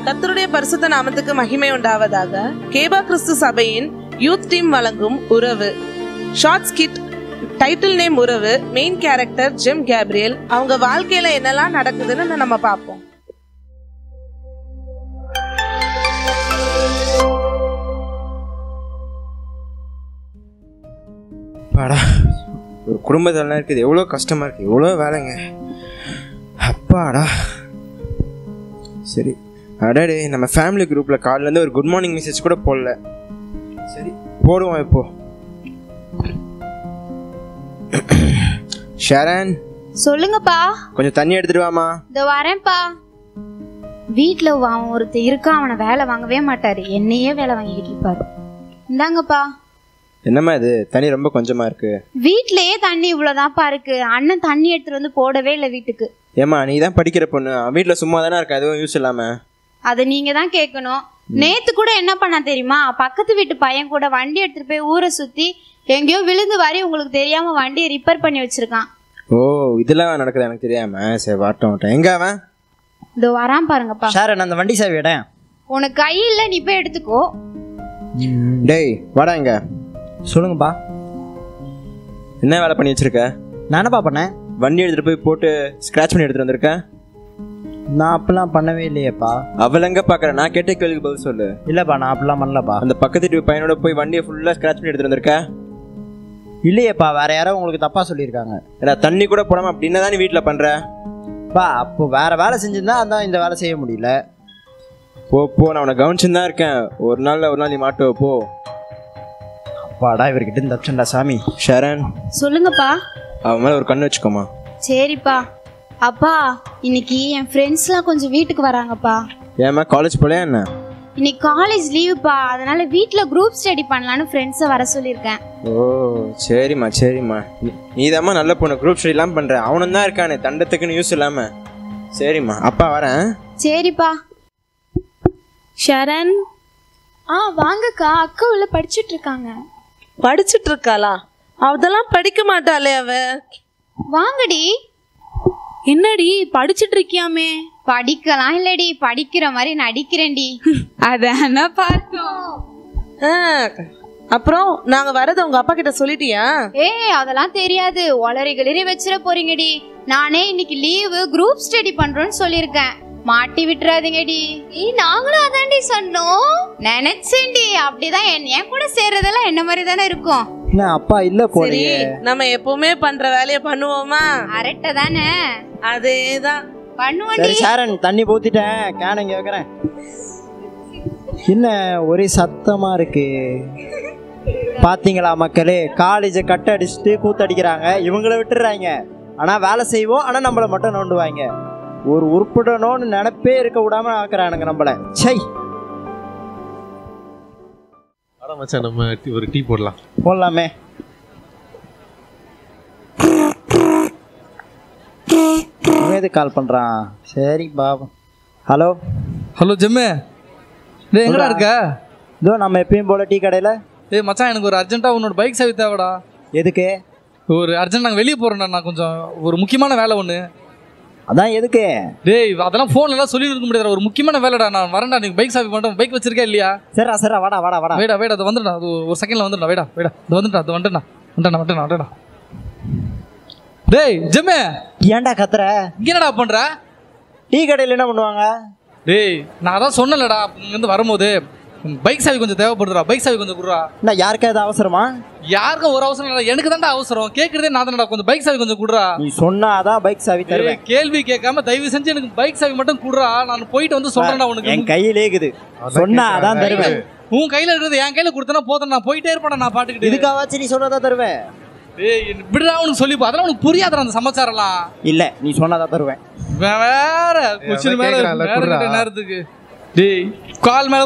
கர்த்தருடைய பரிசுத்த நாமத்துக்கு மகிமை உண்டாவதாக. கேபா கிறிஸ்து சபையின் யூத் டீம் வழங்கும் உறவு ஷார்ட் ஸ்கிட். டைட்டில் நேம் உறவு. Main character GeM Gabriel. அவங்க வாழ்க்கையில என்னெல்லாம் நடக்குதுன்னு நம்ம பார்ப்போம். பாடா, ஒரு குடும்பத்தெல்லாம் இருக்குது, எவ்வளோ கஷ்டமா இருக்கு, எவ்வளோ வேலைங்க. அப்பாடா. சரி, அடாடே, நம்ம ஃபேமிலி குரூப்பில் காலிலேருந்து ஒரு குட் மார்னிங் மெசேஜ் கூட போடல. சரி, போடுவோம் இப்போ. ஷரண், சொல்லுங்கப்பா. கொஞ்சம் தண்ணி எடுத்துட்டு வாமா. இதோ வரேன்ப்பா. வீட்டுல அவன் ஒருத்தர் இருக்கான், அவனை வேலை வாங்கவே மாட்டாரு, என்னையே வேலை வாங்கிட்டு இருப்பாரு. இந்தாங்கப்பா. என்னம்மா இது, தண்ணி ரொம்ப கொஞ்சமா இருக்கு. வீட்லயே தண்ணி இவ்வளவுதான்ப்பா இருக்கு. அண்ணன் தண்ணி எடுத்துட்டு வந்து போடவே இல்லை வீட்டுக்கு. ஏமா, நீ தான் படிக்கிற பொண்ணு, வீட்டில் சும்மா தானே இருக்க, எதுவும் யூஸ் இல்லாம. அதை நீங்க தான் கேட்கணும். நேத்து கூட என்ன பண்ணா தெரியுமா? பக்கத்து வீட்டு பையன் கூட வண்டி எடுத்துட்டு போய் ஊரை சுத்தி எங்கேயோ விழுந்து வரி உங்களுக்கு தெரியாம வண்டியை ரிப்பேர் பண்ணி வச்சிருக்கான். ஓ, இதெல்லாம் நடக்குது எனக்கு தெரியாம. சரி, வாட்டம். எங்க அவன்? இதோ வரான் பாருங்கப்பா. ஷாரன், அந்த வண்டி சாவி இடம் உனக்கு கை இல்ல, நீ போய் எடுத்துக்கோ. டேய் வாடா. இங்க சொல்லுங்கப்பா. என்ன வேலை பண்ணி வச்சிருக்க? நான் என்னப்பா பண்ணேன்? வண்டி எடுத்துட்டு போய் போட்டு ஸ்கிராச் பண்ணி எடுத்துட்டு வந்திருக்க. நான் அப்படிலாம் பண்ணவே இல்லையேப்பா. அவள் எங்க பாக்குற? நான் கேட்ட கேள்விக்கு பதில் சொல்லு. இல்லப்பா, நான் அப்படிலாம் பண்ணலப்பா. அந்த பக்கத்து வீட்டு பையனோட போய் வண்டியை ஃபுல்லா ஸ்கிராச் பண்ணி எடுத்துட்டு வந்திருக்க. இல்லையேப்பா, வேற யாரோ உங்களுக்கு தப்பா சொல்லியிருக்காங்க. ஏன்னா தண்ணி கூட போடாம அப்படி என்னதான் நீ வீட்டுல பண்ற? பா, அப்போ வேற வேலை செஞ்சிருந்தா அதான் இந்த வேலை செய்ய முடியல. போ போ, நான் உன்னை கவனிச்சுன்னு தான் இருக்கேன். ஒரு நாள் நீ மாட்டுவ. போ. அப்பாடா, இவர்கிட்ட இந்த தப்சண்டா சாமி. ஷரண், சொல்லுங்கப்பா. அவன் மேல ஒரு கண்ணு வச்சுக்கோமா. சரிப்பா. அப்பா, இன்னைக்கு என் ஃப்ரெண்ட்ஸ்லாம் கொஞ்சம் வீட்டுக்கு வராங்கப்பா. ஏமா, காலேஜ் போலையா என்ன? இன்னைக்கு காலேஜ் லீவுப்பா, அதனால வீட்ல குரூப் ஸ்டடி பண்ணலான்னு ஃப்ரெண்ட்ஸை வர சொல்லியிருக்கேன். ஓ, சரிம்மா சரிம்மா. நீதாம்மா நல்ல பொண்ணு, குரூப் ஸ்டடி எல்லாம் பண்ற. அவனும் தான் இருக்கானே தண்டத்துக்குன்னு யூஸ் இல்லாம. சரிம்மா, அப்பா வரேன். சரிப்பா. ஷரண், வாங்கக்கா. அக்கா உள்ள படிச்சுட்டு இருக்காங்க. படிச்சுட்டு இருக்காளா? அதெல்லாம் படிக்க மாட்டாளே அவ. வாங்கடி. என்னடி படிச்சுட்டு இருக்கியாமே? படிக்கலாம் இல்லடி, படிக்கிற மாதிரி நடிக்கிறேன்டி. அதான பார்த்தோம். அப்புறம் நாங்க வரத உங்க அப்பா கிட்ட சொல்லிட்டியா? அதெல்லாம் தெரியாது, ஒளரி கிளறி வச்சிட போறீங்கடி. நானே இன்னைக்கு லீவு குரூப் ஸ்டடி பண்றோம்னு சொல்லியிருக்கேன். மாட்டி விட்டுறாதீங்கடி. நாங்களும் அதான்டி சொன்னோம். நினைச்சேன்டி, அப்படிதான் என் கூட சேர்றதெல்லாம் என்ன மாதிரி தானே இருக்கும். அப்பா இல்ல போறீ. நம்ம எப்பவுமே பண்ற வேலையை பண்ணுவோமா? அரட்டை தானே, அதேதான் பண்ணுவோம். ஷாரன், தண்ணி ஊத்திட்டேன், கேன் இங்க வைக்கிறேன். என்ன ஒரே சத்தமா இருக்கு பாத்தீங்களா மக்களே? காலேஜை கட்ட அடிச்சுட்டு கூத்தடிக்கிறாங்க, இவங்களை விட்டுறாங்க. ஆனா வேலை செய்வோம், ஆனா நம்மளை மட்டும் நோண்டுவாங்க. ஒரு உருப்படணும்னு நினைப்பே இருக்க விடாம ஆக்குறானுங்க நம்மள. சை, மச்சான், நம்ம ஒரு டீ போடலாம். போடலாமே. எது கால் பண்றான்? சரி பாபா. ஹலோ ஹலோ ஜெம்மே, எங்கடா இருக்க? இதோ நம்ம எப்பயும் போல டீ கடையில. மச்சான், எனக்கு ஒரு அர்ஜென்ட்டா உன்னோட பைக் சாவி தேவைடா. எதுக்கு? ஒரு அர்ஜென்ட், நாங்கள் வெளியே போறோம்டா. நான் கொஞ்சம் ஒரு முக்கியமான வேலை ஒன்று. அதான் எதுக்கு? டேய், அதெல்லாம் ஃபோன்லாம் சொல்லி இருக்க முடியாது. ஒரு முக்கியமான வேலைடா. நான் வரேன்டா. நீ பைக் சாவி பண்ணிட்டோம். பைக் வச்சிருக்கா இல்லையா? சரிடா சரிடா, வாடா வாடா வாடா. வேடா வேடா, அது வந்துடா. அது ஒரு செகண்ட்ல வந்துடா. வேடா வேடா, அது வந்துடா. அது வந்துடா. டேய் ஜெம்மே, ஏன்டா கத்துற? என்னடா பண்ற? டீ கடையில் என்ன பண்ணுவாங்க? டேய், நான் அதான் சொன்னலடா இங்கேருந்து வரும்போது பைக் சாவி கொஞ்சம் தேவைப்படுதுடா. பைக் சாவி கொஞ்சம் குடுறா. நான் யாருக்கா ஏதாவது அவசரமா? யாருக்கும் ஒரு அவசரம் இல்லை, எனக்கு தான்டா அவசரம். கேட்கறதே நான் தானடா. கொஞ்சம் பைக் சாவி கொஞ்சம் குடுறா. நீ சொன்னாதான் பைக் சாவி தருவேன். கேள்வி கேட்காம தயவு செஞ்சு எனக்கு பைக் சாவி மட்டும் குடுறா. நான் போயிட்டு வந்து சொல்றேன்டா உனக்கு. என் கையிலே இருக்குது, சொன்னாதான் தருவேன். உன் கையில இருக்கிறது என் கையில கொடுத்தனா போதும், நான் போயிட்டே இருப்பேன். நான் பாட்டுக்கிட்டு இதுக்காவாச்சு நீ சொன்னதான் தருவேன். விடுறா, உனக்கு சொல்லி அதெல்லாம் உனக்கு புரியாதுடா அந்த சமாச்சாரம்லாம். இல்ல, நீ சொன்னாதான் தருவேன். வேற கொஸ்டின் மேல நேரத்துக்கு. டேய், கால் மேல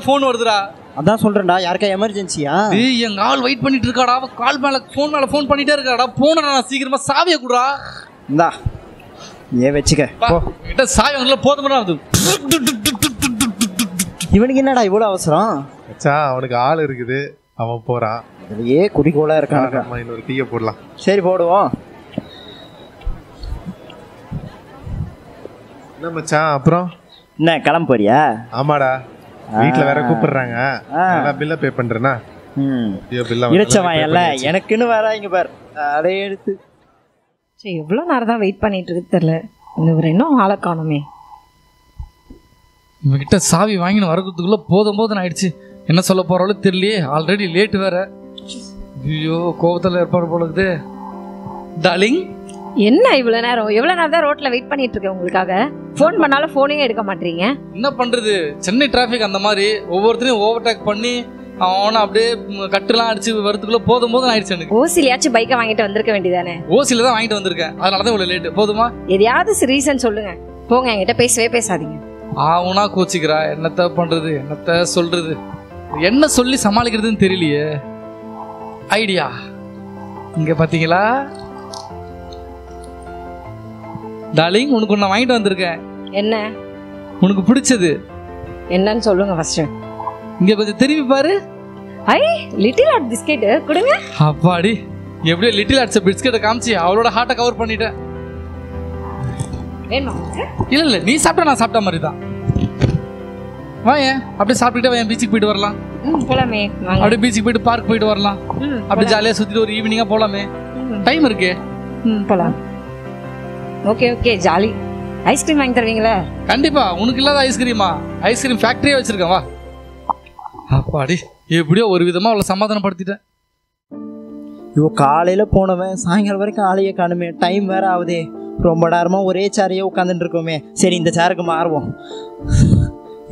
போன் வருதுடா. அதான் சொல்றேன்டா, யாருக்கா எமர்ஜென்சியா? டேய், எங்க ஆள் வெயிட் பண்ணிட்டு இருக்காடா. கால் மேல போன் பண்ணிட்டே இருக்காடா. போன சீக்கிரமா சாவியை குடுறா. இந்தா, ஏ வச்சுக்க. கிட்ட சாவி வாங்கல போதும்டா. அது இவனுக்கு என்னடா இவ்வளவு அவசரம்? மச்சான், அவனுக்கு ஆள் இருக்குது, அவன் போறான். ஏ குடிகோலா இருக்கான். நம்ம இன்னொரு டீயை போடலாம். சரி போடுவோம். என்ன மச்சான், அப்புறம் என்ன கிளம்ப போறியா? ஆமாடா, வீட்டில் வேற கூப்பிடுறாங்க. பில்லை பே பண்ணுறேன்னா இடிச்சவன் எல்லாம் எனக்குன்னு வராங்க பார். அடைய எடுத்து சரி, எவ்வளோ நேரம் தான் வெயிட் பண்ணிட்டு இருக்கு தெரியல. இவர் இன்னும் ஆளை காணுமே. இவங்கிட்ட சாவி வாங்கின்னு வரதுக்குள்ள போதும் ஆயிடுச்சு. என்ன சொல்ல போறாலும் தெரியலையே. ஆல்ரெடி லேட் வேற. ஐயோ, கோபத்தில் ஏற்பாடு போலக்குது. டார்லிங், என்ன இவ்வளோ நேரம் தான் ரோட்ல வெயிட் பண்ணிட்டு இருக்கேன் உங்களுக்காக. ஃபோன் பண்ணாலும் ஃபோனே எடுக்க மாட்டீங்க. என்ன பண்றது, சென்னை டிராஃபிக் அந்த மாதிரி. ஒவ்வொருத்தரையும் ஓவர்டேக் பண்ணி அவனை அப்படியே கட்டுலாம் அடிச்சு வரதுக்குள்ள போதும் ஆயிடுச்சு எனக்கு. ஓசிலியாச்சும் பைக்கை வாங்கிட்டு வந்திருக்க வேண்டியதானே? ஓசில தான் வாங்கிட்டு வந்திருக்கேன், அதனாலதான் இவ்வளவு லேட்டு. போதுமா? எதையாவது ரீசன் சொல்லுங்க. போங்க, என்கிட்ட பேசவே பேசாதீங்க. ஆவுனா கோச்சிக்கிறா. என்னத்த பண்றது, என்னத்த சொல்றது, என்ன சொல்லி சமாளிக்கிறதுன்னு தெரியலையே. ஐடியா இங்க பாத்தீங்களா? டார்லிங், உனக்கு நான் வாங்கிட்டு வந்திருக்கேன். என்ன? உனக்கு பிடிச்சது என்னன்னு சொல்லுங்க ஃபர்ஸ்ட். இங்க கொஞ்சம் திரும்பி பாரு. ஐ, லிட்டில் ஆர்ட் பிஸ்கெட் கொடுங்க. அப்பாடி, எப்படியோ லிட்டில் ஆர்ட்ஸ் பிஸ்கெட்டை காமிச்சு அவளோட ஹார்ட்டை கவர் பண்ணிட்டேன். வேணுமா? இல்ல, நீ சாப்பிட்டா நான் சாப்பிட்ட மாதிரி தான். வாங்க, அப்படியே சாப்பிட்டுட்டே வாங்க, பீச்சுக்கு போயிட்டு வரலாம். போலாமே. அப்படியே பீச்சுக்கு போயிட்டு பார்க் போயிட்டு வரலாம். அப்படியே ஜாலியா சுத்திட்டு ஒரு ஈவினிங்கா போலாமே. டைம் இருக்கு. போலாம். Okay okay, jolly. ஐஸ்கிரீம் வாங்கி தருவீங்களா? கண்டிப்பா. உனக்கு இல்லாத ஐஸ்கிரீமா? ஐஸ்கிரீம் ஃபேக்டரியே வச்சிருக்கேன், வா. அப்பாடி, எப்படியோ ஒரு விதமா அவளை சமாதானப்படுத்திட்டேன். இவ காலையில போனவன் சாயங்காலம் வரைக்கும் ஆளையே காணுமே. டைம் வேற ஆகுதே. ரொம்ப நேரமா ஒரே சேரையே உட்காந்துட்டு இருக்கோமே. சரி, இந்த சேருக்கு மாறுவோம்.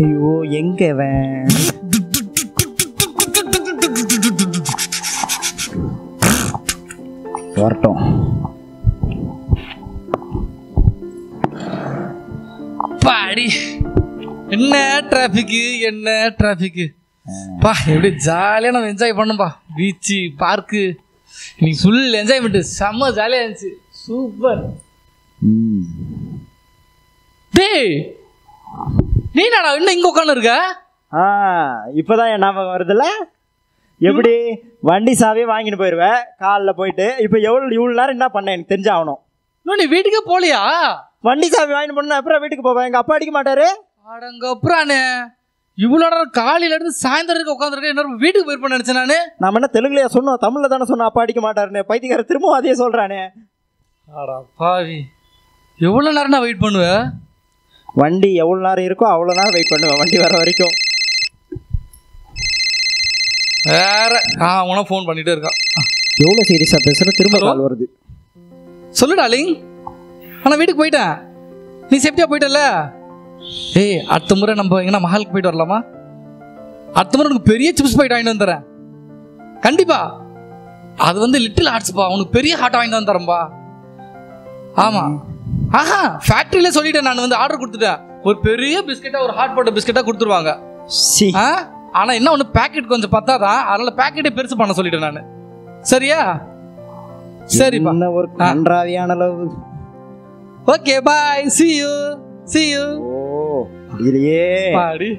ஐயோ, எங்க வரட்டும். பாடி, என்ன டிராபிக், என்ன டிராபிக். பா, எப்படி ஜாலியா நம்ம என்ஜாய் பண்ணும்பா. பீச்சு, பார்க்கு, இன்னைக்கு ஃபுல் என்ஜாய்மெண்ட். செம்ம ஜாலியா இருந்துச்சு. சூப்பர். டேய், நீ நாடா இன்னும் இங்க உட்காந்து இருக்க? இப்பதான் என் ஞாபகம் வருதுல்ல. எப்படி வண்டி சாவியே வாங்கிட்டு போயிருவேன் காலில் போயிட்டு. இப்போ இவ்வளோ நேரம் என்ன பண்ண எனக்கு தெரிஞ்சாகணும். இன்னும் நீ வீட்டுக்கே போலியா? வண்டி சாவி வாங்கிட்டு போனா அப்புறம் வீட்டுக்கு போவேன். எங்கள் அப்பா அடிக்க மாட்டாரு. அடங்க அப்புறானே, இவ்வளோ நேரம் காலையில இருந்து சாயந்தரம் உட்காந்துருக்கேன். என்ன வீட்டுக்கு போயிருப்பேன் நினைச்சேன் நானு. நம்ம என்ன தெலுங்குலையா சொன்னோம்? தமிழ்ல தானே சொன்னோம் அப்பா அடிக்க மாட்டாருன்னு. பைத்தியக்கார திரும்பவும் அதே சொல்றானே. ஆடா பாவி, எவ்வளோ நேரம் நான் வெயிட் பண்ணுவேன்? வண்டி எவ்வளோ நேரம் இருக்கோ அவ்வளோ நேரம் வெயிட் பண்ணுவேன், வண்டி வர வரைக்கும். வேற உனக்கு ஃபோன் பண்ணிட்டே இருக்கான். எவ்வளோ சீரியஸாக பேசுகிற, திரும்ப கால் வருது. சொல்லு டார்லிங். ஆனால் வீட்டுக்கு போயிட்டேன். நீ சேஃப்டியாக போயிட்டல? ஏய், அடுத்த முறை நம்ம எங்கன்னா மஹாலுக்கு போயிட்டு வரலாமா? அடுத்த முறை உனக்கு பெரிய சிப்ஸ் பாக்கெட் வாங்கிட்டு வந்துடுறேன். கண்டிப்பா. அது வந்து லிட்டில் ஆர்ட்ஸ்பா, உனக்கு பெரிய ஹார்ட் வாங்கிட்டு வந்து தரேன்பா. ஆமா. ஆஹா, ஃபேக்டரியில சொல்லிட்டேன். நான் வந்து ஆர்டர் கொடுத்துட்டேன். ஒரு பெரிய பிஸ்கெட்டா, ஒரு ஹாட் போட்ட பிஸ்கெட்டா கொடுத்துருவாங்க. ஆனா என்ன ஒன்று, பேக்கெட் கொஞ்சம் பத்தாதான், அதனால பேக்கெட்டே பெருசு பண்ண சொல்லிட்டேன் நான். சரியா? சரிப்பா. ஒரு கன்றாவியான அளவு. Okay, bye. see you. ஓ, இல்லையே பாடி.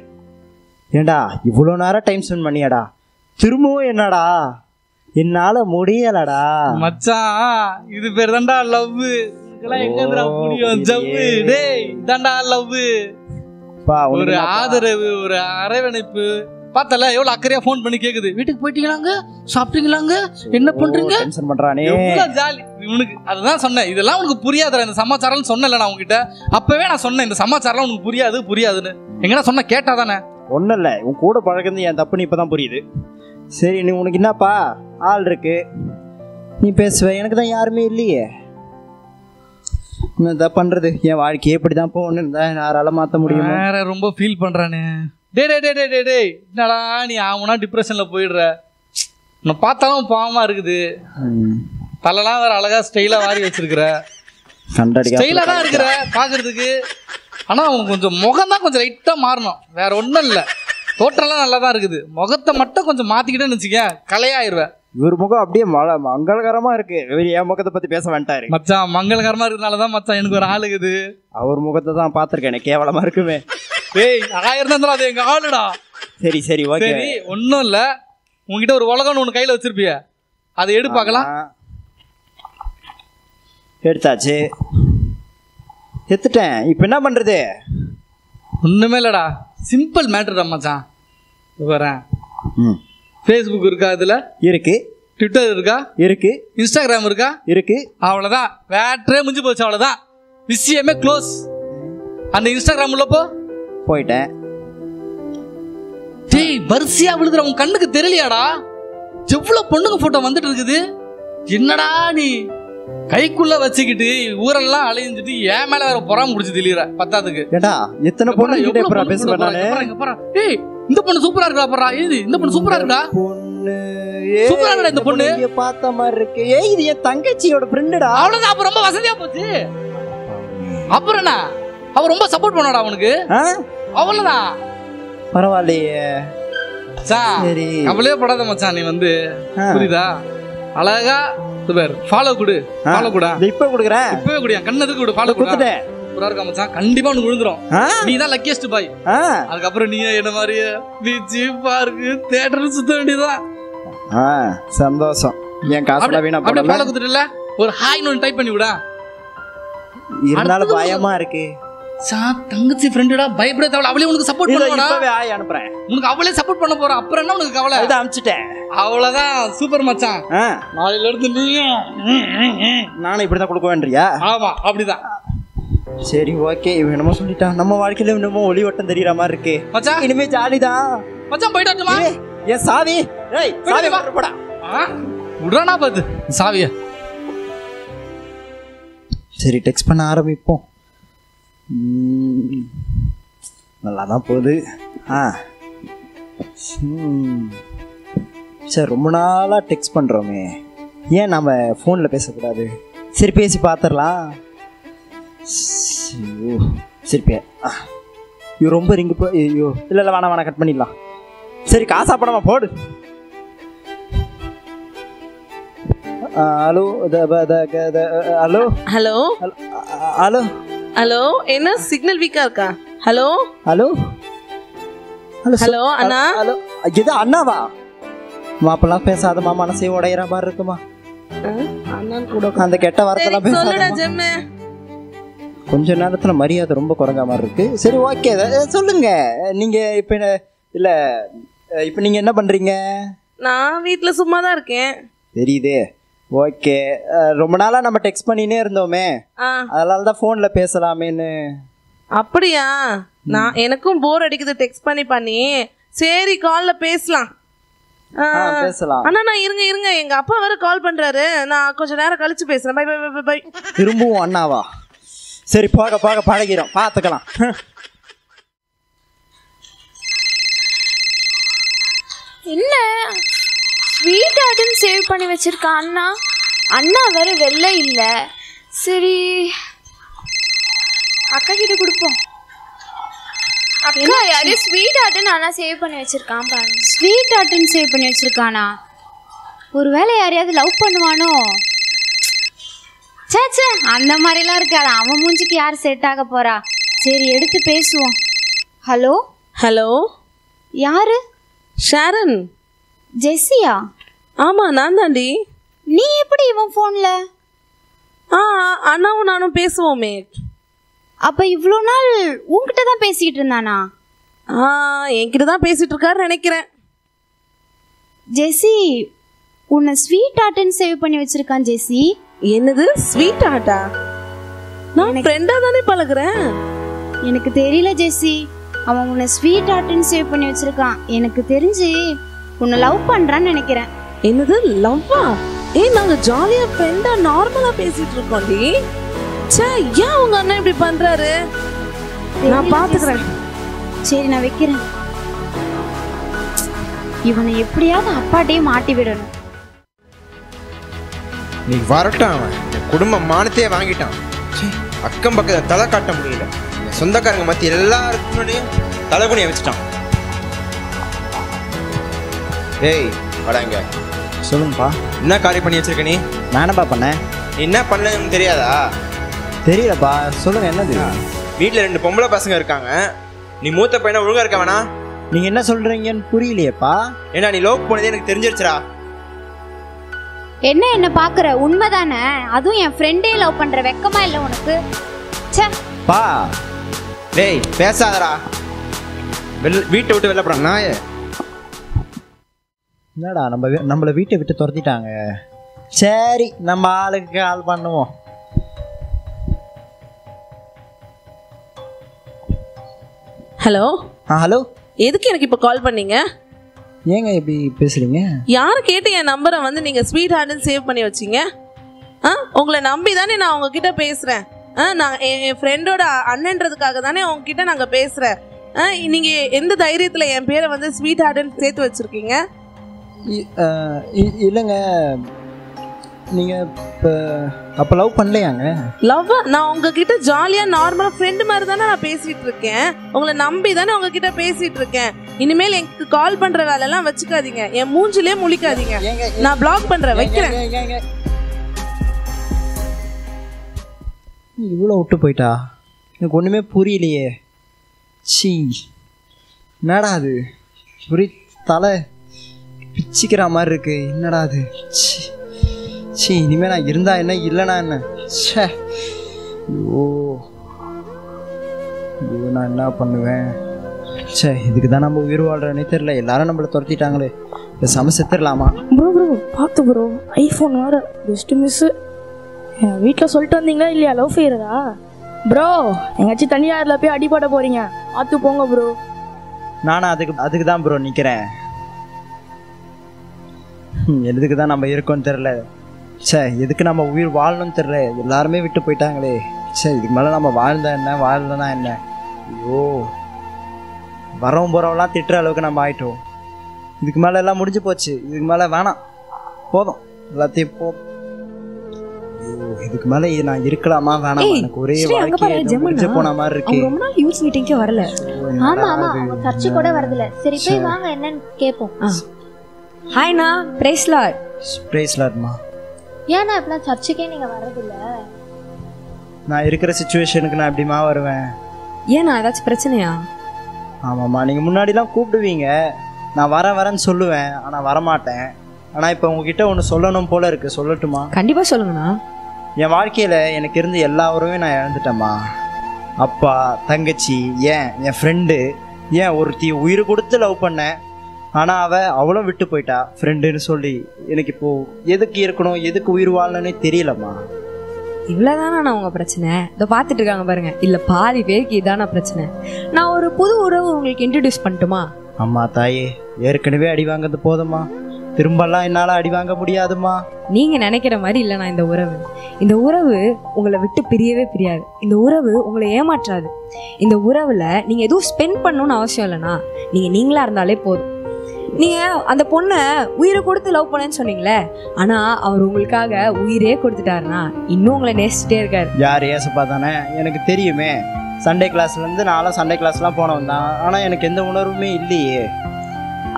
ஏண்டா இவ்வளோ நேரம் டைம் ஸ்பெண்ட் பண்ணியாடா? திரும்பவும் என்னடா? என்னால முடியலடா மச்சான். இது பேர் தான்டா லவ். எங்கடா முடியும்? ஜவ்வு. டேய், இதான்டா லவ். ஒரு ஆதரவு, ஒரு அரவணைப்பு. பார்த்தல எவ்வளவு அக்கறையா ஃபோன் பண்ணி கேக்குது. வீட்டுக்கு போயிட்டீங்களாங்க, சாப்பிட்டீங்களாங்க, என்ன பண்றீங்க? டென்ஷன் பண்றானே. எவ்வளவு ஜாலி உனக்கு. அதுதான் சொன்னேன், இதெல்லாம் உனக்கு புரியாதுடா இந்த சமாச்சாரம்னு சொன்னல நான் உங்ககிட்ட. அப்பவே நான் சொன்னேன் இந்த சமாச்சாரம் உனக்கு புரியாதுன்னு. எங்கடா சொன்ன கேட்டாதானே? ஒன்றும் இல்லை, உன் கூட பழகிறது என் தப்புன்னு இப்பதான் புரியுது. சரி, நீ உனக்கு என்னப்பா ஆள் இருக்கு, நீ பேசுவ. எனக்கு தான் யாருமே இல்லையே. என்னதான் பண்றது? என் வாழ்க்கையே இப்படிதான் போகணுன்னு தான் யாரால மாற்ற முடியும். வேற ரொம்ப ஃபீல் பண்றானே. டே டே டே டே டே என்னடா நீ ஆகுனா டிப்ரெஷன்ல போயிடுற? உன்னை பார்த்தாலும் பாவமா இருக்குது. தலைலாம் வேற அழகா ஸ்டைலா வாரி வச்சிருக்கிற. ஸ்டைலா தான் இருக்கிற பாக்குறதுக்கு. ஆனா அவங்க கொஞ்சம் முகம் தான் கொஞ்சம் லைட்டா மாறணும், வேற ஒன்றும் இல்லை. தோற்றம்லாம் நல்லா தான் இருக்குது, முகத்தை மட்டும் கொஞ்சம் மாத்திக்கிட்டேன்னு வச்சுக்க கலையாயிருவேன். இவர் முகம் அப்படியே மங்களகரமா இருக்கு. என் முகத்தை பத்தி பேச வேண்டாரு மச்சான். மங்களகரமா இருக்கிறதுனாலதான் மச்சான் எனக்கு ஒரு ஆள் இருக்குது. அவர் முகத்தை தான் பாத்திருக்கேன், எனக்கு கேவலமா இருக்குமே. ஏய், 1000 தான் அது எங்க ஆளுடா. சரி சரி ஓகே. சரி, ஒன்றும் இல்லை. உங்ககிட்ட ஒரு உலகம்னு ஒன்று கையில் வச்சிருப்பிய, அதை எடு பார்க்கலாம். எடுத்தாச்சு, எடுத்துட்டேன். இப்போ என்ன பண்றது? ஒன்றுமே இல்லைடா, சிம்பிள் மேட்ருடா மச்சான். வரேன். ஃபேஸ்புக் இருக்கா? அதில் இருக்கு. ட்விட்டர் இருக்கா? இருக்கு. இன்ஸ்டாகிராம் இருக்கா? இருக்கு. அவ்வளோதான், வேட்டரே முடிஞ்சு போச்சு, அவ்வளோதான், விஷயமே க்ளோஸ். அந்த இன்ஸ்டாகிராம் உள்ளப்போ போயிட்டேன். டேய், வரிசையா விழுதுற உன் கண்ணுக்கு தெரியலையாடா? எவ்வளோ பொண்ணுங்க போட்டோ வந்துட்டு இருக்குது. என்னடா நீ கைக்குள்ள வச்சுக்கிட்டு ஊரெல்லாம் அலைஞ்சிட்டு ஏன் மேல வேற பொறாம முடிச்சு தெளியற பத்தாதுக்கு. ஏடா எத்தனை பொண்ணு கிட்ட எப்பறா பேசுற நானு? ஏய், இந்த பொண்ணு சூப்பரா இருக்கா பாறா. ஏய், இந்த பொண்ணு சூப்பரா இருக்கா. பொண்ணு சூப்பரா இருக்கா இந்த பொண்ணு. நீ பார்த்த மாதிரி இருக்கு. ஏய், இது என் தங்கச்சியோட ஃப்ரெண்டுடா. அவ்வளவுதான், அப்ப ரொம்ப வசதியா போச்சு. அப்புறம் என்ன, அவ ரொம்ப சப்போர்ட் பண்ணாடா அவனுக்கு. அவ்வளவுதான், பரவாயில்லையே. சரி, அவளே படாத மச்சான். நீ வந்து புரியுதா, அழகா ஃபாலோ கொடு. ஃபாலோ கூட இப்ப குடுக்குறேன். இப்பவே குடியா, கண்ணதுக்கு கொடு. ஃபாலோ கொடுத்துட்டேன். சூப்பரா இருக்கா மச்சான், கண்டிப்பா உனக்கு விழுந்துரும். நீ தான் லக்கியஸ்ட் பாய். அதுக்கப்புறம் நீ என்ன மாதிரி பீச், பார்க்கு, தியேட்டர் சுத்த வேண்டியதான். சந்தோஷம். என் காசுல வீணா போடல. அப்படியே ஃபாலோ கொடுத்துட்டல, ஒரு ஹாய் நோன் டைப் பண்ணி விடா. இருந்தாலும் பயமா இருக்கு. தங்கச்சி ஃப்ரெண்டுடா, பயப்பட தேவல. அவளே உனக்கு சப்போர்ட் பண்ணுவாடா. இப்பவே ஹாய் அனுப்புறேன். உனக்கு அவளே சப்போர்ட் பண்ண போறா. அப்புறம் என்ன உனக்கு கவலை? இத அனுப்பிச்சிட்டேன். அவ்வளவுதான், சூப்பர் மச்சான். நாளையில இருந்து நீ நானும் இப்படிதான் கொடுக்க வேண்டியா? ஆமா, அப்படிதான். சரி, ஓகே. இவன் என்னமோ சொல்லிட்டான். நம்ம வாழ்க்கையில என்னமோ ஒளி வட்டம் தெரியற மாதிரி இருக்கு மச்சான். இனிமே ஜாலிதான் மச்சான். போயிட்டாச்சுமா. ஏன் சாவி? ஏய், சாவி போடா. உடனா பாத்து சாவிய. சரி, டெக்ஸ்ட் பண்ண ஆரம்பிப்போம். நல்லா தான் போகுது. சரி, ரொம்ப நாளாக டெக்ஸ்ட் பண்ணுறோமே, ஏன் நம்ம ஃபோனில் பேசக்கூடாது? சரி, பேசி பார்த்துடலாம். சரி, ஐயோ ரொம்ப ரிங்கு போ. ஐயோ, இல்லை இல்லை, வேணாம் கட் பண்ணிடலாம். சரி, காசா படமா போடு. Hello hello hello hello hello, என்ன சிக்னல் வீக்கா இருக்கா? ஹலோ ஹலோ ஹலோ அண்ணா. ஹலோ, இது அண்ணாவா? மாப்பெல்லாம் பேசாதமா, மனசே உடையிற மாதிரி இருக்குமா? அந்த கெட்ட வார்த்தைலாம் பேசாத. கொஞ்ச நேரத்துல மரியாதை ரொம்ப குறைஞ்ச மாதிரி இருக்கு. சரி, ஓகே, சொல்லுங்க. நீங்க இப்ப இல்ல, இப்ப நீங்க என்ன பண்றீங்க? நான் வீட்டுல சும்மா தான் இருக்கேன். தெரியுதே. ஓகே, ரொம்ப நாளா நம்ம டெக்ஸ்ட் பண்ணினே இருந்தோமே, அதனாலதான் போன்ல பேசலாமேன்னு. அப்படியா? நான் எனக்கும் போர் அடிக்குது டெக்ஸ்ட் பண்ணி. சரி, கால்ல பேசலாம். பேசலாம். அண்ணா, நான் இருங்க, எங்க அப்பா வேற கால் பண்றாரு. நான் கொஞ்ச நேரம் கழிச்சு பேசுறேன். Bye bye bye bye. திரும்பவும் அண்ணாவா? சரி, போக பழகிறோம், பாத்துக்கலாம். என்ன ஸ்வீட் ஆர்ட்னு சேவ் பண்ணி வச்சிருக்கா அண்ணா. அண்ணா வேற வெள்ளை இல்லை. சரி, அக்கா கிட்ட கொடுப்போம். அக்கா, யாரையும் ஸ்வீட் ஆர்ட்னு அண்ணா சேவ் பண்ணி வச்சிருக்கான் பாருங்க. ஸ்வீட் ஆர்ட்னு சேவ் பண்ணி வச்சிருக்கானா? ஒருவேளை யாரையாவது லவ் பண்ணுவானோ? சேச்சே, அந்த மாதிரிலாம் இருக்காது. அவன் மூஞ்சிக்கு யார் செட் ஆக போறா? சரி, எடுத்து பேசுவோம். ஹலோ ஹலோ, யாரு? ஷாரன். ஜெஸ்ஸியா? ஆமா, நான் தாண்டி. நீ எப்படி இவன் போன்ல? அண்ணாவும் நானும் பேசுவோமே. அப்ப இவ்வளோ நாள் உன்கிட்ட தான் பேசிக்கிட்டு இருந்தானா? என்கிட்ட தான் பேசிட்டு இருக்காரு நினைக்கிறேன். ஜெஸ்ஸி, உன்னை ஸ்வீட் ஆர்ட்னு சேவ் பண்ணி வச்சிருக்கான். ஜெஸ்ஸி, என்னது ஸ்வீட் ஆர்ட்டா? நான் ஃப்ரெண்டா தானே பழகுறேன். எனக்கு தெரியல ஜெஸ்ஸி, அவன் உன்னை ஸ்வீட் ஆர்ட்னு சேவ் பண்ணி வச்சிருக்கான். எனக்கு தெரிஞ்சு உன்னை லவ் பண்றான்னு நினைக்கிறேன். என்னது லவ்வா? நாங்க ஜாலியா ஃப்ரெண்டா நார்மலா பேசிட்டு இருக்கோம்டி. சே, ஏன் உங்க அண்ணன் இப்படி பண்றாரு? நான் பாத்துக்கிறேன். சரி, நான் வைக்கிறேன். இவனை எப்படியாவது அப்பாட்டையே மாட்டி விடணும். நீ வரட்டும், அவன் குடும்ப மானத்தையே வாங்கிட்டான். அக்கம் பக்கத்தை தலை காட்ட முடியல. சொந்தக்காரங்க மத்தி எல்லாருக்கும் முன்னாடியும் தலைகுனியை வச்சுட்டான். ஏய், வடாங்க. சொல்லுங்கப்பா. என்ன காரியம் பண்ணி வச்சிருக்க நீ? நானப்பா பண்ணேன். நீ என்ன பண்ணலன்னு தெரியாதா? தெரியலப்பா, சொல்லுங்க. என்னது? வீட்டில் 2 பொம்பளை பசங்க இருக்காங்க. நீ மூத்த பையனா ஒழுங்கா இருக்க வேணா? நீங்க என்ன சொல்றீங்கன்னு புரியலையேப்பா. ஏன்னா நீ லவ் போனதே எனக்கு தெரிஞ்சிருச்சுடா. என்ன பாக்குற? உண்மைதானே? அதுவும் என் ஃப்ரெண்டே லவ் பண்ற வெக்கமா இல்லை உனக்கு? டேய், பேசாதடா. வீட்டை விட்டு வெளில போகிறான் நாயே. என்னடா நம்மளை வீட்டை விட்டு துரத்திட்டாங்க. சரி நம்ம ஆளுக்கு கால் பண்ணுவோம். ஹலோ. ஹலோ. எதுக்கு எனக்கு இப்போ கால் பண்ணீங்க? ஏங்க இப்படி பேசுறீங்க? யாரு கேட்டு என் நம்பரை வந்து நீங்க ஸ்வீட் ஹார்ட்னு சேவ் பண்ணி வச்சீங்க? உங்களை நம்பி தானே நான் உங்ககிட்ட பேசுறேன். நான் என் ஃப்ரெண்டோட அண்ணன்றதுக்காக தானே உங்ககிட்ட நாங்கள் பேசுறேன். நீங்க எந்த தைரியத்தில் என் பேரை வந்து ஸ்வீட் ஹார்ட்னு சேர்த்து வச்சிருக்கீங்க? இல்லைங்க, நீங்கள் இப்போ அப்போ லவ் பண்ணலையாங்க? லவ்? நான் உங்ககிட்ட ஜாலியாக நார்மலாக ஃப்ரெண்டு மாதிரி தானே நான் பேசிகிட்டு இருக்கேன். உங்களை நம்பி தானே உங்ககிட்ட பேசிகிட்டு இருக்கேன். இனிமேல் எனக்கு கால் பண்ணுற வேலையெல்லாம் வச்சுக்காதீங்க. என் மூஞ்சிலே முழிக்காதீங்க. நான் பிளாக் பண்ணுறேன், வைக்கிறேன். இவ்வளோ விட்டு போயிட்டா? எனக்கு ஒன்றுமே புரியலையே. சீ, என்னடா அது? தலை பிச்சிக்கிற மாதிரி இருக்கு. என்னடா அது? சீ, இனிமேல் நான் இருந்தா என்ன இல்லைனா என்ன? சே, ஐயோ நான் என்ன பண்ணுவேன்? சே, இதுக்கு தான் நம்ம உயிர் வாழ்றேன்னே தெரியல. எல்லாரும் நம்மளை துரத்திட்டாங்களே. இப்போ செத்துடலாமா? ப்ரோ பார்த்து ப்ரோ, ஐஃபோன் வேறு ஜஸ்ட் மிஸ்ஸு. என் வீட்டில் சொல்லிட்டு வந்தீங்களா இல்லையா லவ் ஃபெயிலரா? ப்ரோ எங்கேயாச்சும் தனியாரில் போய் அடிபட போகிறீங்க, பார்த்து போங்க ப்ரோ. நானும் அதுக்கு தான் ப்ரோ நிற்கிறேன். எதுக்கு தான் நம்ம இருக்கோன்னு தெரில. சே, எதுக்கு நம்ம உயிர் வாழணும்னு தெரில. எல்லாருமே விட்டு போயிட்டாங்களே. சரி, இதுக்கு மேலே நம்ம வாழ்ந்தா என்ன வாழலன்னா என்ன? ஐயோ, வரவும் போகிறவெல்லாம் திட்டுற அளவுக்கு நம்ம ஆயிட்டோம். இதுக்கு மேலே எல்லாம் முடிஞ்சு போச்சு. இதுக்கு மேலே வேணாம், போதும் எல்லாத்தையும் போ. ஐயோ, இதுக்கு மேலே நான் இருக்கலாமா வேணாம்? எனக்கு ஒரே வாழ்க்கை போன மாதிரி இருக்கு. ரொம்ப நாள் யூஸ் மீட்டிங்கே வரல. ஆமா ஆமா, அவங்க சர்ச்சு கூட வரதில்ல. சரி போய் வாங்க என்னன்னு கேட்போம். ஹாய்ண்ணா, பிரைஸ் லார்ட். பிரைஸ் லார்ட்மா. ஏன்னா இப்பெல்லாம் சர்ச்சுக்கே நீங்க வரதில்ல? நான் இருக்கிற சிச்சுவேஷனுக்கு நான் எப்படிமா வருவேன்? ஏன்னா ஏதாச்சும் பிரச்சனையா? ஆமாம்மா, நீங்கள் முன்னாடிலாம் கூப்பிடுவீங்க, நான் வரேன்னு சொல்லுவேன், ஆனால் வரமாட்டேன். ஆனால் இப்போ உங்ககிட்ட ஒன்று சொல்லணும் போல இருக்கு. சொல்லட்டுமா? கண்டிப்பாக சொல்லுங்கண்ணா. என் வாழ்க்கையில் எனக்கு இருந்து எல்லா உறவையும் நான் இழந்துட்டேம்மா. அப்பா, தங்கச்சி, என் ஃப்ரெண்டு, ஒருத்தி உயிர் கொடுத்து லவ் பண்ணேன். ஆனால் அவளும் விட்டு போயிட்டா ஃப்ரெண்டுன்னு சொல்லி. எனக்கு இப்போது எதுக்கு இருக்கணும், எதுக்கு உயிர் வாழணும்னே தெரியலம்மா. இவ்வளோதானா நான் உங்கள் பிரச்சனை? இதை பார்த்துட்டு இருக்காங்க பாருங்க. இல்லை பாதி பேருக்கு இதான பிரச்சனை. நான் ஒரு புது உறவு உங்களுக்கு இன்ட்ரடியூஸ் பண்ணட்டுமா? அம்மா தாயே, ஏற்கனவே அடி வாங்கிறது போதுமா, திரும்பலாம் என்னால் அடி வாங்க முடியாதுமா. நீங்கள் நினைக்கிற மாதிரி இல்லைண்ணா இந்த உறவு உங்களை விட்டு பிரியவே பிரியாது. இந்த உறவு உங்களை ஏமாற்றாது. இந்த உறவில் நீங்கள் எதுவும் ஸ்பெண்ட் பண்ணணும்னு அவசியம் இல்லைண்ணா. நீங்களாக இருந்தாலே போதும். நீங்கள் அந்த பொண்ணை உயிரை கொடுத்து லவ் பண்ணேன்னு சொன்னீங்களே, ஆனால் அவர் உங்களுக்காக உயிரே கொடுத்துட்டாருண்ணா. இன்னும் உங்களை நேசிச்சுட்டே இருக்காரு. யார்? ஏசப்பா தானே, எனக்கு தெரியுமே. சண்டே கிளாஸ்லேருந்து நானும் சண்டே கிளாஸ்லாம் போனவன் தான். ஆனால் எனக்கு எந்த உணர்வுமே இல்லையே.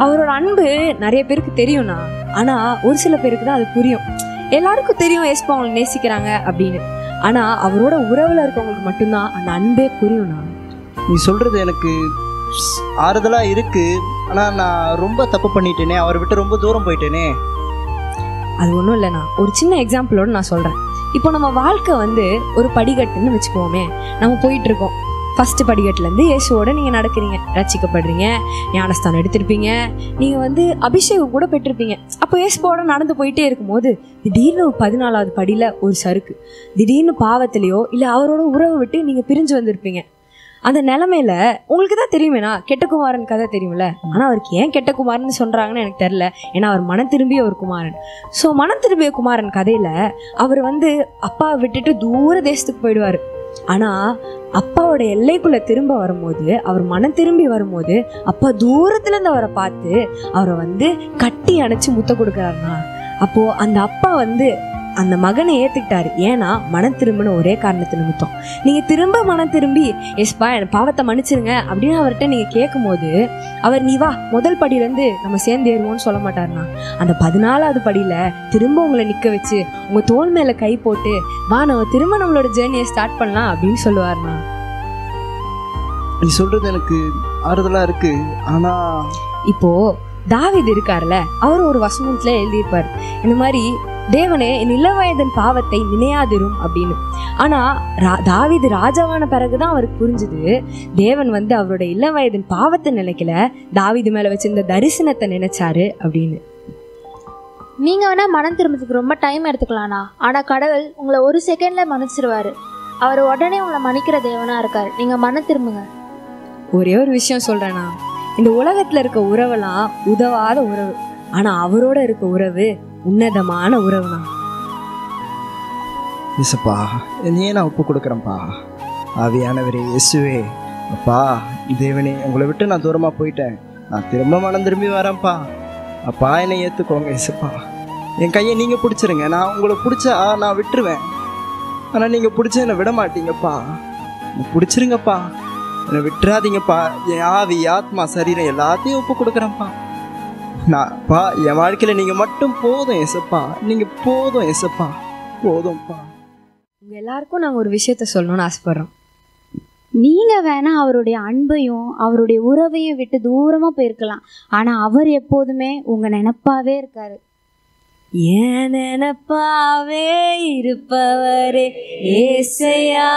அவரோட அன்பு நிறைய பேருக்கு தெரியும்ண்ணா, ஆனால் ஒரு சில பேருக்கு தான் அது புரியும். எல்லாருக்கும் தெரியும் ஏசப்பா அவங்களை நேசிக்கிறாங்க அப்படின்னு. ஆனால் அவரோட உறவில் இருக்கவங்களுக்கு மட்டும்தான் அந்த அன்பே புரியும்ண்ணா. நீ சொல்கிறது எனக்கு ஆறுதலாக இருக்குது. ஆனால் நான் ரொம்ப தப்பு பண்ணிட்டேனே, அவரை விட்டு ரொம்ப தூரம் போயிட்டேனே. அது ஒன்றும் இல்லைண்ணா, ஒரு சின்ன எக்ஸாம்பிளோடு நான் சொல்கிறேன். இப்போ நம்ம வாழ்க்கை ஒரு படிக்கட்டுன்னு வச்சுக்கோமே. நம்ம போயிட்டுருக்கோம். ஃபஸ்ட்டு படிக்கட்டுலேருந்து இயேசுவோட நீங்கள் நடக்கிறீங்க, ரட்சிக்கப்படுறீங்க, ஞானஸ்தானம் எடுத்திருப்பீங்க, நீங்கள் அபிஷேகம் கூட பெற்றிருப்பீங்க. அப்போ இயேசுவோட நடந்து போயிட்டே இருக்கும்போது திடீர்னு 14வது படியில் ஒரு சறுக்கு. திடீர்னு பாவத்திலையோ இல்லை அவரோட உறவை விட்டு நீங்கள் பிரிஞ்சு வந்திருப்பீங்க. அந்த நிலைமையில உங்களுக்கு தான் தெரியுமேண்ணா, கெட்டகுமாரன் கதை தெரியும்ல. ஆனால் அவருக்கு ஏன் கெட்டகுமாரன்னு சொல்கிறாங்கன்னு எனக்கு தெரில. ஏன்னா அவர் மனம் திரும்பிய ஒரு குமாரன். ஸோ மனம் திரும்பிய குமாரன் கதையில் அவர் அப்பாவை விட்டுட்டு தூர தேசத்துக்கு போயிடுவார். ஆனால் அப்பாவோட எல்லைக்குள்ளே திரும்ப வரும்போது, அவர் மனம் திரும்பி வரும்போது, அப்பா தூரத்துலேருந்து அவரை பார்த்து அவரை கட்டி அணைச்சி முத்த கொடுக்குறாருண்ணா. அப்போது அந்த அப்பா அந்த மகனை ஏற்றுக்கிட்டாரு. ஏன்னா மனம் திரும்பின ஒரே காரணத்தை நிமித்தம். நீங்கள் திரும்ப மனம் திரும்பி எஸ்பா என் பாவத்தை மன்னிச்சிருங்க அப்படின்னு அவர்கிட்ட நீங்கள் கேட்கும்போது, அவர் நீ வா முதல் படியிலேருந்து நம்ம சேர்ந்து ஏறுவோம்னு சொல்ல மாட்டாருண்ணா. அந்த 14வது படியில் திரும்ப உங்களை நிற்க வச்சு உங்கள் தோல் மேலே கை போட்டு வா நம்ம திரும்ப நம்மளோட ஜேர்னியை ஸ்டார்ட் பண்ணலாம் அப்படின்னு சொல்லுவார்ண்ணா. நீ சொல்கிறது எனக்கு ஆறுதலாக இருக்குது. ஆனால் இப்போது தாவீது இருக்கார்ல, அவர் ஒரு வசனத்தில் எழுதியிருப்பார். இந்த மாதிரி தேவனே என் இளவயதின் பாவத்தை நினையாதிரும் அப்படின்னு. ஆனா தாவீது ராஜாவான பிறகுதான் அவருக்கு புரிஞ்சுது, தேவன் வந்து அவரோட இளவயதின் பாவத்தை நினைக்கல, தாவீது மேல வச்சிருந்த தரிசனத்தை நினைச்சாரு அப்படின்னு. நீங்க வேணா மனம் திரும்புறதுக்கு ரொம்ப டைம் எடுத்துக்கலாம்ண்ணா, ஆனா கடவுள் உங்களை ஒரு செகண்ட்ல மன்னிச்சிருவாரு. அவர் உடனே உங்களை மன்னிக்கிற தேவனா இருக்காரு. நீங்க மனம் திரும்புங்க. ஒரே ஒரு விஷயம் சொல்றேன்னா, இந்த உலகத்துல இருக்க உறவெல்லாம் உதவாத உறவு, ஆனா அவரோட இருக்க உறவு உன்னதமான உறவுனா. இயேசுப்பா, என்னையே நான் ஒப்பு கொடுக்குறேன்ப்பா. ஆவியானவரே, இயேசுவே, அப்பா தேவனே, உங்களை விட்டு நான் தூரமாக போயிட்டேன். நான் திரும்ப மனம் திரும்பி வரேன்ப்பா. அப்பா என்னை ஏற்றுக்கோங்க இயேசுப்பா. என் கையை நீங்கள் பிடிச்சிருங்க. நான் உங்களை பிடிச்சா நான் விட்டுருவேன், ஆனால் நீங்கள் பிடிச்சா என்னை விட மாட்டீங்கப்பா. பிடிச்சிருங்கப்பா, என்னை விட்டுறாதீங்கப்பா. என் ஆவி, ஆத்மா, சரீரம் எல்லாத்தையும் ஒப்பு கொடுக்குறேன்ப்பா. நான்ப்பா என் வாழ்க்கையில் நீங்கள் மட்டும் போதும் ஏசப்பா. நீங்கள் போதும் ஏசப்பா, போதும்ப்பா. உங்க எல்லாருக்கும் நாங்கள் ஒரு விஷயத்த சொல்லணும்னு ஆசைப்படுறோம். நீங்க வேணா அவருடைய அன்பையும் அவருடைய உறவையும் விட்டு தூரமா போயிருக்கலாம், ஆனா அவர் எப்போதுமே உங்க நினைப்பாவே இருக்காரு. ஏன் நினைப்பாவே இருப்பவரே ஏசையா,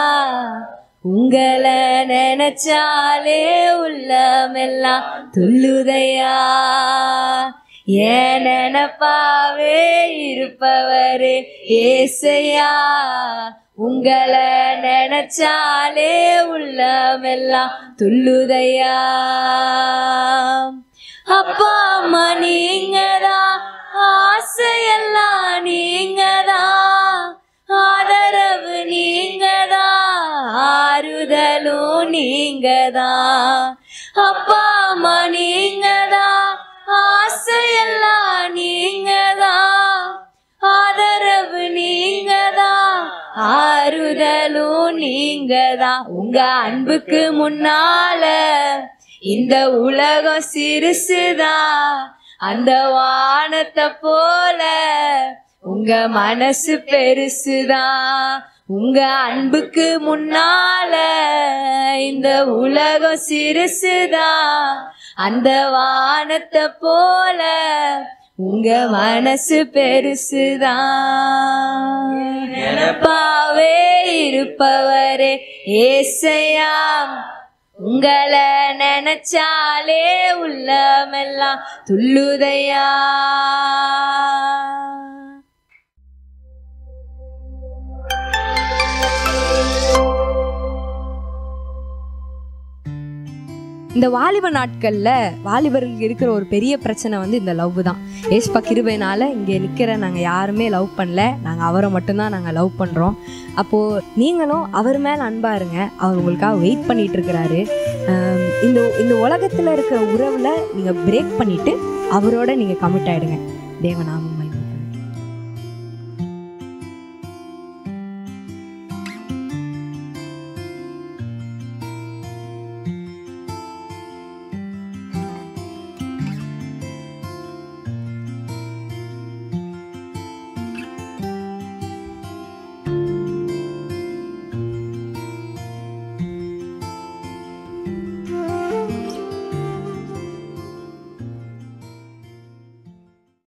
உங்களை நினைச்சாலே உள்ளமெல்லாம் துள்ளுதையா. ஏன் நினைப்பாவே இருப்பவரே ஏசையா, உங்களை நினைச்சாலே உள்ளமெல்லாம் துள்ளுதையா. அப்பா அம்மா நீங்கதான், ஆசையெல்லாம் நீங்கதான், ஆதரவு நீங்கதான், ஆறுதலும் நீங்கதான். அப்பா அம்மா நீங்கதான், ஆசையெல்லாம் நீங்கதான், ஆதரவு நீங்கதான், ஆறுதலும் நீங்கதான். உங்க அன்புக்கு முன்னால இந்த உலகம் சிறுசுதான், அந்த வானத்தை போல உங்க மனசு பெருசுதான். உங்க அன்புக்கு முன்னால இந்த உலகம் சிறுசுதான், அந்த வானத்தை போல உங்க மனசு பெருசுதான். நினைப்பாவே இருப்பவரே ஏசையா, உங்களை நினைச்சாலே உள்ளமெல்லாம் துள்ளுதையா. இந்த வாலிப நாட்கள்ல வாலிபர்களுக்கு இருக்கிற ஒரு பெரிய பிரச்சனை வந்து இந்த லவ் தான். ஏசப்பா கிருபையினால இங்கே நிற்கிற நாங்கள் யாருமே லவ் பண்ணல, நாங்கள் அவரை மட்டும்தான் நாங்கள் லவ் பண்ணுறோம். அப்போது நீங்களும் அவர் மேலே அன்பா இருங்க, அவர் உங்களுக்காக வெயிட் பண்ணிட்டு இருக்கிறாரு. இந்த உலகத்தில் இருக்கிற உறவில் நீங்கள் பிரேக் பண்ணிட்டு அவரோட நீங்கள் கமிட் ஆகிடுங்க. தேவநாமம்